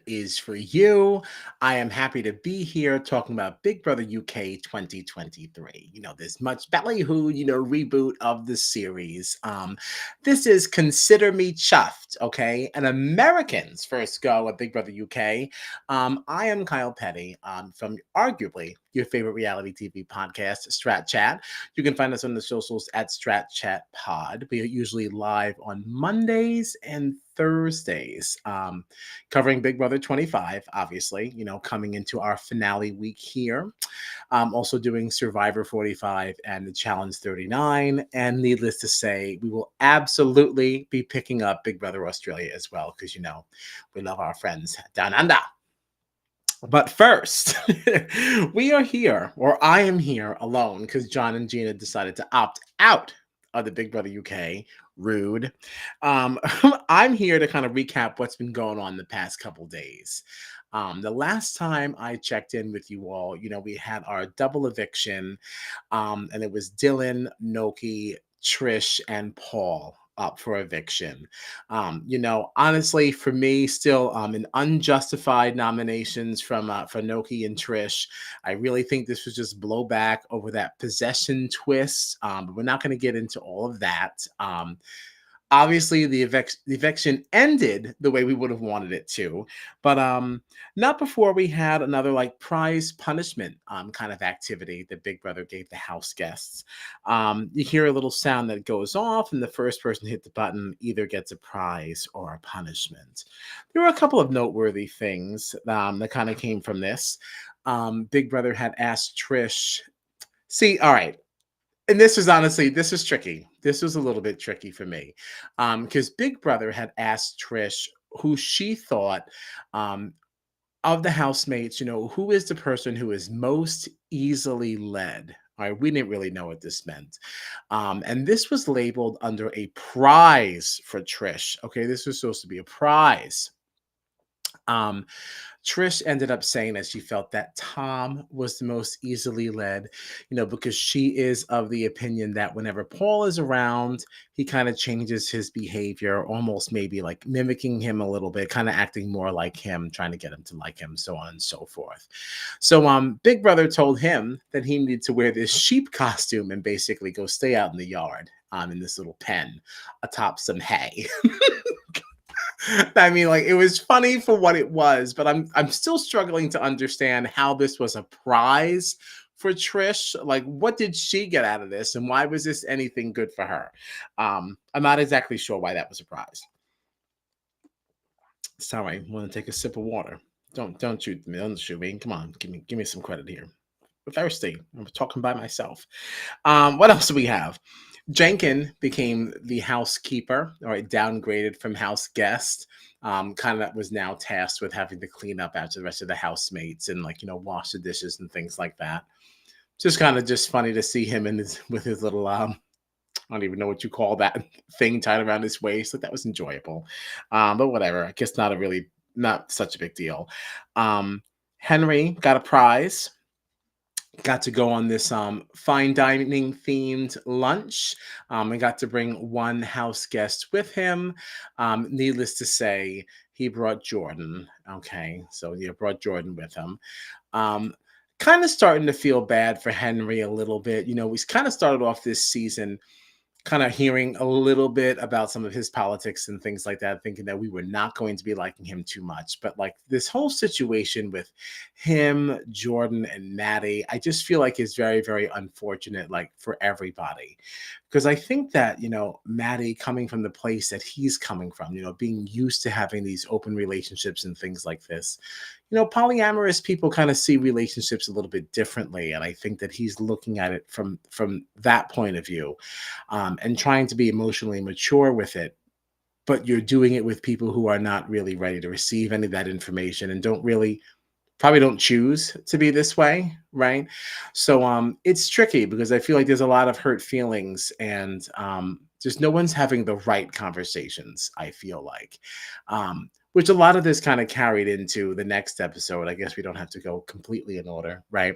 is for you. I am happy to be here talking about Big Brother UK 2023. This much ballyhoo, reboot of the series. This is Consider Me Chuffed, okay? An American's first go at Big Brother UK. I am Kyle Petty from arguably your favorite reality TV podcast, Strat Chat. You can find us on the socials at Strat Chat Pod. We are usually live on Mondays and Thursdays, covering Big Brother 25, obviously, coming into our finale week here. Also doing Survivor 45 and the Challenge 39. And needless to say, we will absolutely be picking up Big Brother Australia as well, because, we love our friends down under. But first, we are here, or I am here alone, because John and Gina decided to opt out of the Big Brother UK. Rude. I'm here to kind of recap what's been going on the past couple days. The last time I checked in with you all, we had our double eviction, and it was Dylan, Noki, Trish, and Paul up for eviction. Honestly, for me, still an unjustified nominations for Noki and Trish. I really think this was just blowback over that possession twist. But we're not going to get into all of that. Obviously, the eviction ended the way we would have wanted it to, but not before we had another like prize punishment kind of activity that Big Brother gave the house guests. You hear a little sound that goes off, and the first person to hit the button either gets a prize or a punishment. There were a couple of noteworthy things that kind of came from this. Big Brother had asked Trish. See, all right. And this is tricky. This was a little bit tricky for me, because Big Brother had asked Trish who she thought of the housemates, who is the person who is most easily led. All right, we didn't really know what this meant. And this was labeled under a prize for Trish. Okay, this was supposed to be a prize. Trish ended up saying that she felt that Tom was the most easily led, because she is of the opinion that whenever Paul is around, he kind of changes his behavior, almost maybe like mimicking him a little bit, kind of acting more like him, trying to get him to like him, so on and so forth. So Big Brother told him that he needed to wear this sheep costume and basically go stay out in the yard in this little pen atop some hay. I mean, like, it was funny for what it was, but I'm still struggling to understand how this was a prize for Trish. Like, what did she get out of this, and why was this anything good for her? I'm not exactly sure why that was a prize. Sorry, I want to take a sip of water. Don't shoot me. Don't shoot me. Come on, give me some credit here. I'm thirsty. I'm talking by myself. What else do we have? Jenkin became the housekeeper, all right, downgraded from house guest. Kind of was now tasked with having to clean up after the rest of the housemates and wash the dishes and things like that. Just kind of just funny to see him with his little I don't even know what you call that thing tied around his waist. Like, that was enjoyable. But whatever. I guess not such a big deal. Henry got a prize. Got to go on this fine dining themed lunch. And got to bring one house guest with him. Needless to say, he brought Jordan. Okay, so he brought Jordan with him. Kind of starting to feel bad for Henry a little bit. He's kind of started off this season kind of hearing a little bit about some of his politics and things like that, thinking that we were not going to be liking him too much. But like this whole situation with him, Jordan, and Maddie, I just feel like is very, very unfortunate, like for everybody. Because I think that, Maddie coming from the place that he's coming from, being used to having these open relationships and things like this, polyamorous people kind of see relationships a little bit differently. And I think that he's looking at it from that point of view, and trying to be emotionally mature with it. But you're doing it with people who are not really ready to receive any of that information and probably don't choose to be this way, right? So it's tricky because I feel like there's a lot of hurt feelings, and just no one's having the right conversations, I feel like. Which a lot of this kind of carried into the next episode. I guess we don't have to go completely in order, right?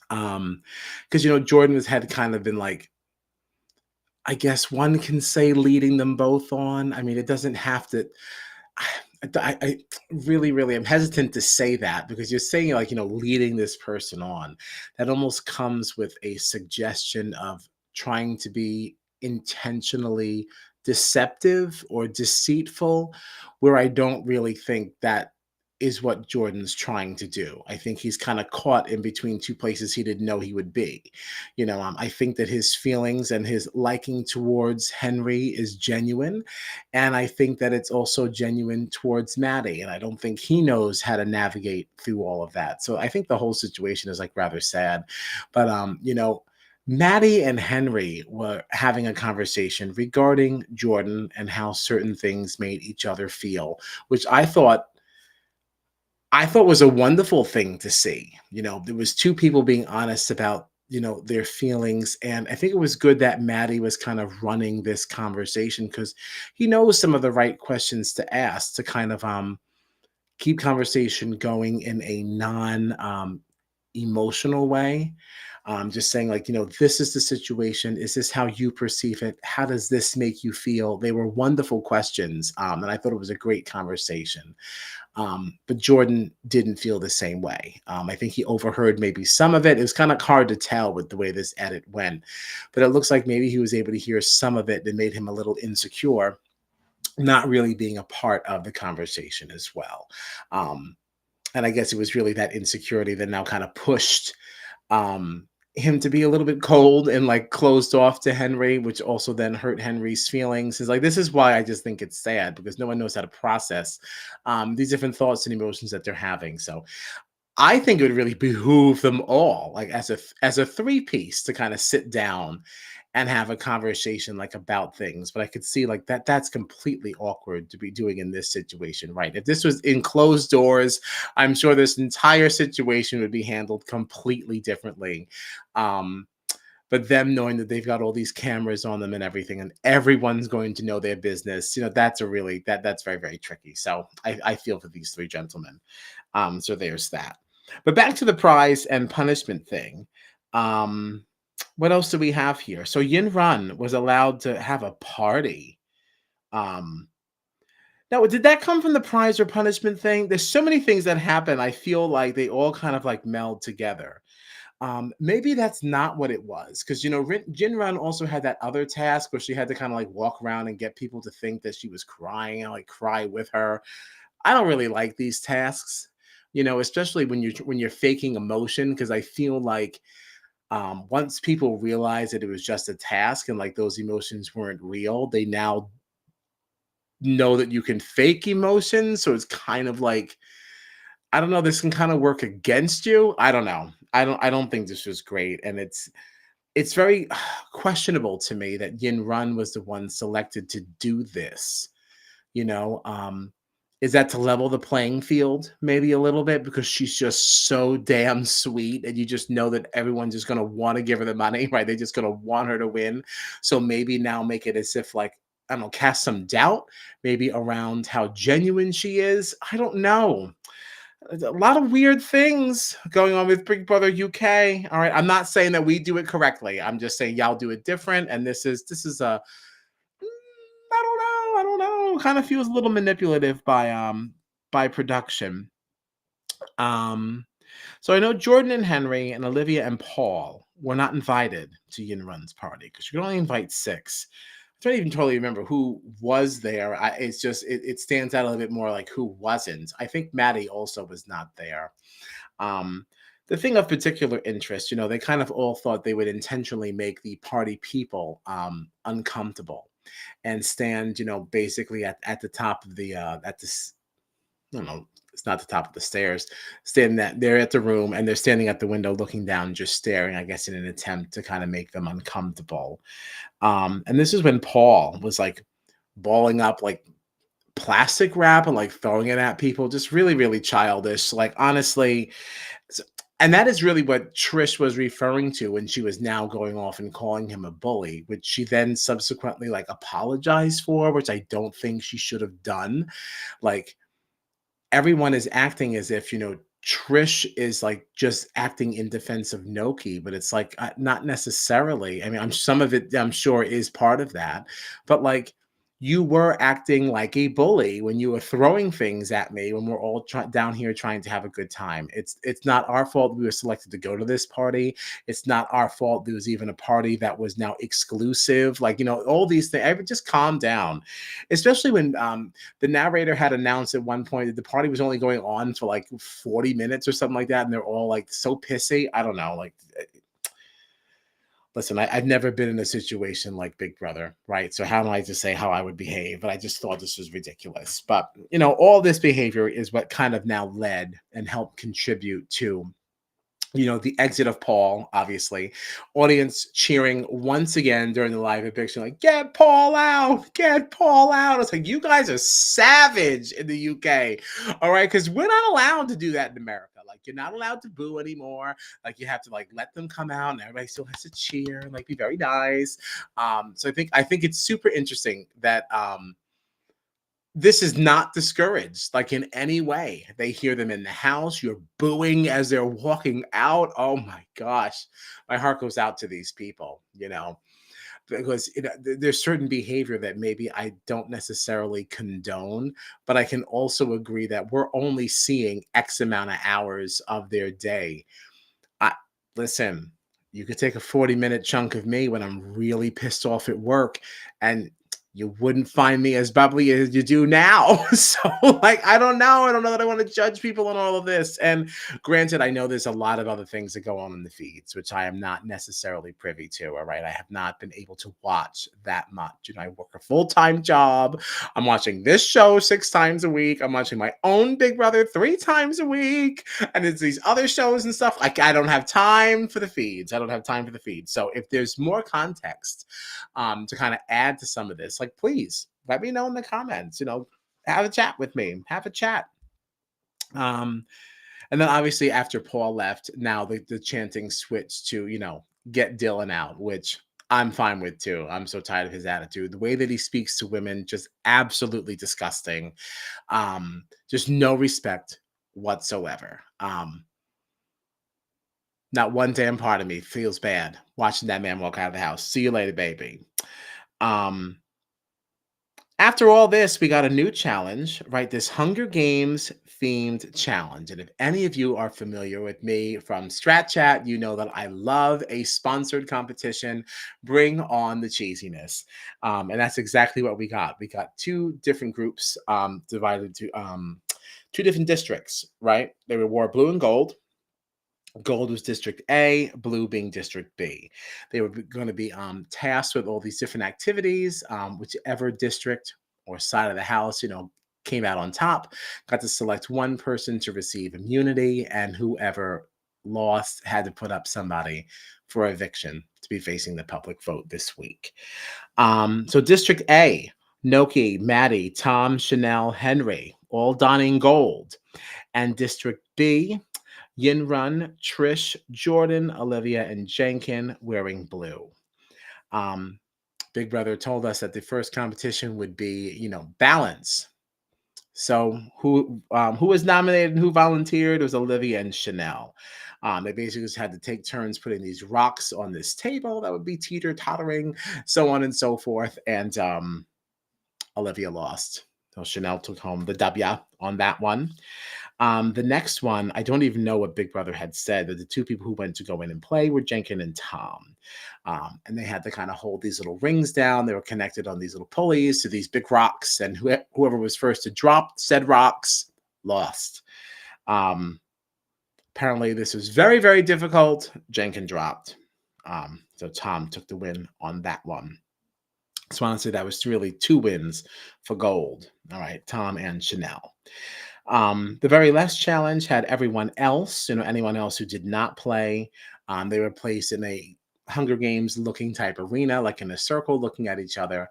Because Jordan had kind of been like, I guess one can say, leading them both on. I mean, it doesn't have to. I really am hesitant to say that because you're saying like, leading this person on. That almost comes with a suggestion of trying to be intentionally deceptive or deceitful, where I don't really think that is what Jordan's trying to do. I think he's kind of caught in between two places he didn't know he would be. I think that his feelings and his liking towards Henry is genuine, and I think that it's also genuine towards Maddie. And I don't think he knows how to navigate through all of that. So I think the whole situation is like rather sad. But Maddie and Henry were having a conversation regarding Jordan and how certain things made each other feel, which I thought was a wonderful thing to see. There was two people being honest about, their feelings. And I think it was good that Maddie was kind of running this conversation because he knows some of the right questions to ask to kind of keep conversation going in a non emotional way. Just saying, like, this is the situation. Is this how you perceive it? How does this make you feel? They were wonderful questions. And I thought it was a great conversation. But Jordan didn't feel the same way. I think he overheard maybe some of it. It was kind of hard to tell with the way this edit went, but it looks like maybe he was able to hear some of it that made him a little insecure, not really being a part of the conversation as well. Um, and I guess it was really that insecurity that now kind of pushed um, him to be a little bit cold and like closed off to Henry, which also then hurt Henry's feelings. Is like this is why I just think it's sad because no one knows how to process these different thoughts and emotions that they're having. So I think it would really behoove them all, like as a three piece, to kind of sit down and have a conversation like about things. But I could see like that's completely awkward to be doing in this situation, right? If this was in closed doors, I'm sure this entire situation would be handled completely differently. Um, but them knowing that they've got all these cameras on them and everything, and everyone's going to know their business, that's a really that's very, very tricky. So I feel for these three gentlemen. So there's that. But back to the prize and punishment thing. Um, what else do we have here? So Yin Run was allowed to have a party. Um, Now, did that come from the prize or punishment thing? There's so many things that happen. I feel like they all kind of like meld together. Maybe that's not what it was, because Jinran also had that other task where she had to kind of like walk around and get people to think that she was crying and like cry with her. I don't really like these tasks, especially when you're faking emotion, because I feel like once people realize that it was just a task and like those emotions weren't real, they now know that you can fake emotions. So it's kind of like, I don't know, this can kind of work against you. I don't know. I don't think this was great. And it's very questionable to me that Yin Run was the one selected to do this. You know, is that to level the playing field maybe a little bit because she's just so damn sweet and you just know that everyone's just gonna want to give her the money, right? They're just gonna want her to win. So maybe now make it as if like, I don't know, cast some doubt maybe around how genuine she is. I don't know. There's a lot of weird things going on with Big Brother UK. All right. I'm not saying that we do it correctly. I'm just saying y'all do it different. And this is a I don't know. Kind of feels a little manipulative by production. Um so I know Jordan and Henry and Olivia and Paul were not invited to Yin Run's party because you can only invite six. I don't even totally remember who was there. It's just it stands out a little bit more like who wasn't. I think Maddie also was not there. Um, the thing of particular interest, they kind of all thought they would intentionally make the party people uncomfortable and stand, basically at the top of the at this I don't know, it's not the top of the stairs, standing that they're at the room and they're standing at the window looking down, just staring, I guess, in an attempt to kind of make them uncomfortable. And this is when Paul was like balling up like plastic wrap and like throwing it at people, just really, really childish. Like honestly, s- and that is really what Trish was referring to when she was now going off and calling him a bully, which she then subsequently like apologized for, which I don't think she should have done. Like everyone is acting as if, Trish is like just acting in defense of Noki, but it's like not necessarily. I mean, some of it I'm sure is part of that, but like you were acting like a bully when you were throwing things at me when we're all down here trying to have a good time. It's not our fault we were selected to go to this party. It's not our fault there was even a party that was now exclusive. Like, all these things. I would just calm down, especially when the narrator had announced at one point that the party was only going on for like 40 minutes or something like that, and they're all like so pissy. I don't know, like listen, I've never been in a situation like Big Brother, right? So how am I to say how I would behave? But I just thought this was ridiculous. But all this behavior is what kind of now led and helped contribute to the exit of Paul, obviously. Audience cheering once again during the live eviction, like, get Paul out, get Paul out. It's like, you guys are savage in the UK. All right. Because we're not allowed to do that in America. Like, you're not allowed to boo anymore. Like, you have to like let them come out and everybody still has to cheer and like be very nice. So I think it's super interesting that this is not discouraged, like, in any way. They hear them in the house, you're booing as they're walking out. Oh my gosh. My heart goes out to these people, because there's certain behavior that maybe I don't necessarily condone, but I can also agree that we're only seeing X amount of hours of their day. I Listen, you could take a 40-minute chunk of me when I'm really pissed off at work, and you wouldn't find me as bubbly as you do now. So, like, I don't know. I don't know that I want to judge people on all of this. And granted, I know there's a lot of other things that go on in the feeds, which I am not necessarily privy to. All right. I have not been able to watch that much. I work a full-time job. I'm watching this show 6 times a week. I'm watching my own Big Brother 3 times a week. And it's these other shows and stuff. Like, I don't have time for the feeds. I don't have time for the feeds. So if there's more context to kind of add to some of this, like, please let me know in the comments. Have a chat with me. Have a chat. Um, and then obviously after Paul left, now the chanting switched to get Dylan out, which I'm fine with too. I'm so tired of his attitude. The way that he speaks to women, just absolutely disgusting. Just no respect whatsoever. Not one damn part of me feels bad watching that man walk out of the house. See you later, baby. Um, After all this, we got a new challenge, right? This Hunger Games themed challenge. And if any of you are familiar with me from Strat Chat, you know that I love a sponsored competition. Bring on the cheesiness. And that's exactly what we got. We got two different groups divided to two different districts, right? They wore blue and gold. Gold was District A, blue being District B. They were going to be tasked with all these different activities. Whichever district or side of the house, came out on top, got to select one person to receive immunity, and whoever lost had to put up somebody for eviction to be facing the public vote this week. So District A, Noki, Maddie, Tom, Chanel, Henry, all donning gold. And District B, Yinrun, Trish, Jordan, Olivia, and Jenkin wearing blue. Big Brother told us that the first competition would be, balance. So who was nominated and who volunteered? It was Olivia and Chanel. They basically just had to take turns putting these rocks on this table that would be teeter-tottering, so on and so forth. And Olivia lost. So Chanel took home the W on that one. The next one, I don't even know what Big Brother had said, but the two people who went to go in and play were Jenkin and Tom. And they had to kind of hold these little rings down. They were connected on these little pulleys to these big rocks, and whoever was first to drop said rocks lost. Apparently, this was very, very difficult. Jenkin dropped. So Tom took the win on that one. So honestly, that was really 2 wins for gold. All right, Tom and Chanel. The very last challenge had everyone else, anyone else who did not play. They were placed in a Hunger Games looking type arena, like in a circle looking at each other.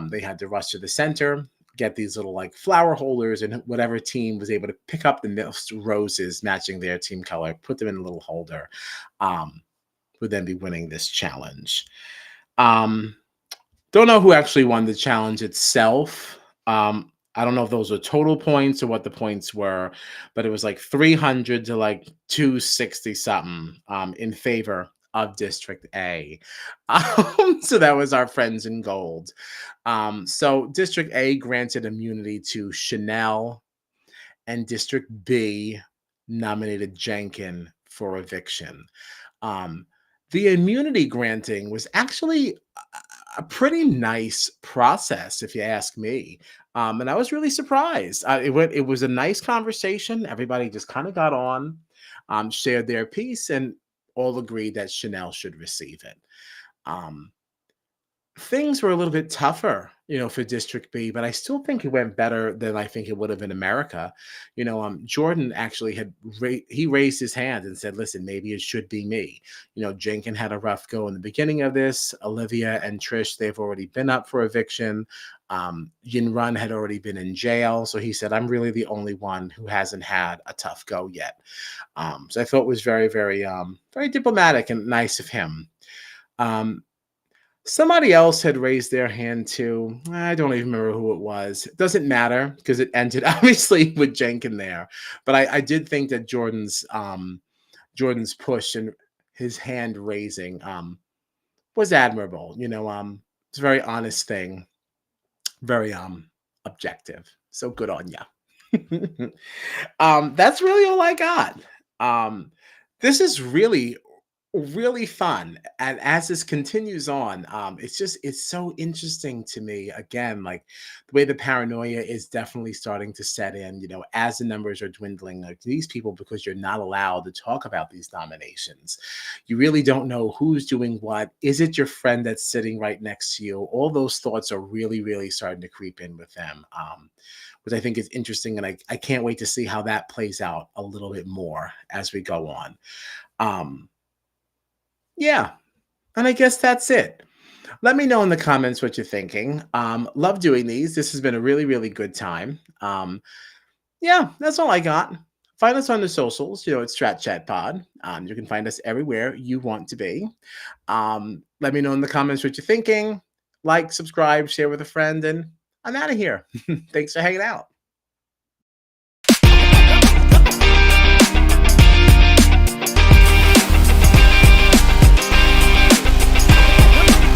They had to rush to the center, get these little like flower holders, and whatever team was able to pick up the most roses matching their team color, put them in a little holder, would then be winning this challenge. Don't know who actually won the challenge itself. I don't know if those were total points or what the points were, but it was like 300 to like 260 something in favor of District A. So that was our friends in gold. So District A granted immunity to Chanel, and District B nominated Jenkin for eviction. Um, the immunity granting was actually a pretty nice process, if you ask me. And I was really surprised. It was a nice conversation. Everybody just kind of got on, shared their piece, and all agreed that Chanel should receive it. Um, Things were a little bit tougher, for District B, but I still think it went better than I think it would have in America. Jordan actually he raised his hand and said, "Listen, maybe it should be me." Jenkin had a rough go in the beginning of this. Olivia and Trish, they've already been up for eviction. Yin Run had already been in jail, so he said, "I'm really the only one who hasn't had a tough go yet." So I thought it was very, very, very diplomatic and nice of him. Um, Somebody else had raised their hand too. I don't even remember who it was. It doesn't matter because it ended obviously with Jenkin there. But I did think that Jordan's push and his hand raising was admirable. It's a very honest thing, very objective. So good on you. That's really all I got. Um, this is really, really fun. And as this continues on, it's so interesting to me. Again, like the way the paranoia is definitely starting to set in, as the numbers are dwindling, like these people, because you're not allowed to talk about these nominations. You really don't know who's doing what. Is it your friend that's sitting right next to you? All those thoughts are really, really starting to creep in with them. Which I think is interesting. And I can't wait to see how that plays out a little bit more as we go on. Um, yeah, and I guess that's it. Let me know in the comments what you're thinking. Love doing these. This has been a really, really good time. Yeah, that's all I got. Find us on the socials. It's Strat Chat Pod. You can find us everywhere you want to be. Let me know in the comments what you're thinking. Like, subscribe, share with a friend, and I'm out of here. Thanks for hanging out.